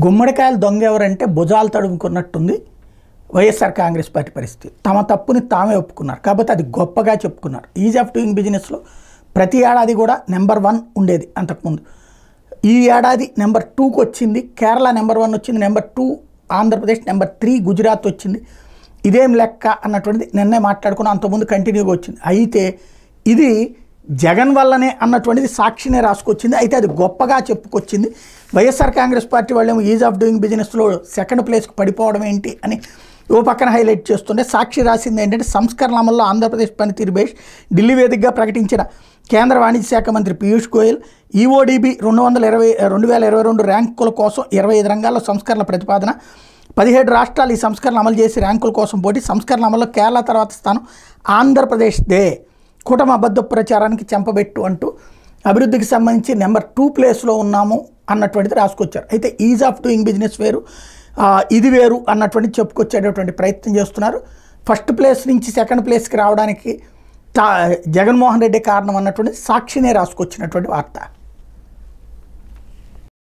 గుమ్మడికాయలు దొంగ ఎవరంటే భుజాలు తడుముకున్నట్టుంది వైఎస్ఆర్ కాంగ్రెస్ పార్టీ పరిస్థితి. తమ తప్పుని తామే ఒప్పుకున్నారు కాబట్టి అది గొప్పగా చెప్పుకున్నారు. ఈజ్ ఆఫ్ డూయింగ్ బిజినెస్లో ప్రతి ఏడాది కూడా నెంబర్ 1 ఉండేది అంతకుముందు. ఈ ఏడాది నెంబర్ 2కి వచ్చింది. కేరళ నెంబర్ 1 వచ్చింది, నెంబర్ 2 ఆంధ్రప్రదేశ్, నెంబర్ 3 గుజరాత్ వచ్చింది. ఇదేం లెక్క అన్నటువంటిది నిన్నే మాట్లాడుకున్నాం, అంతకుముందు కంటిన్యూగా వచ్చింది. అయితే ఇది జగన్ వల్లనే అన్నటువంటిది సాక్షినే రాసుకొచ్చింది. అయితే అది గొప్పగా చెప్పుకొచ్చింది. వైఎస్ఆర్ కాంగ్రెస్ పార్టీ వాళ్ళేమో ఈజ్ ఆఫ్ డూయింగ్ బిజినెస్లో సెకండ్ ప్లేస్కి పడిపోవడం ఏంటి అని ఓ పక్కన హైలైట్ చేస్తుంటే, సాక్షి రాసింది ఏంటంటే సంస్కరణ అమల్లో ఆంధ్రప్రదేశ్ పనితీరు బేష్ ఢిల్లీ వేదికగా ప్రకటించిన కేంద్ర వాణిజ్య శాఖ మంత్రి పీయూష్ గోయల్ ఈఓడిబి 2022 ర్యాంకుల కోసం 25 రంగాల్లో సంస్కరణల ప్రతిపాదన. 17 రాష్ట్రాలు ఈ సంస్కరణ అమలు చేసి ర్యాంకుల కోసం పోటీ. సంస్కరణ అమల్లో కేరళ తర్వాత స్థానం ఆంధ్రప్రదేశ్దే. కూటమి అబద్ధ ప్రచారానికి చెంపబెట్టు అంటూ అభివృద్ధికి సంబంధించి నెంబర్ 2 ప్లేస్లో ఉన్నాము అన్నటువంటిది రాసుకొచ్చారు. అయితే ఈజ్ ఆఫ్ డూయింగ్ బిజినెస్ వేరు, ఇది వేరు అన్నటువంటి చెప్పుకొచ్చేటటువంటి ప్రయత్నం చేస్తున్నారు. ఫస్ట్ ప్లేస్ నుంచి సెకండ్ ప్లేస్కి రావడానికి జగన్మోహన్ రెడ్డి కారణం అన్నటువంటి సాక్షినే రాసుకొచ్చినటువంటి వార్త.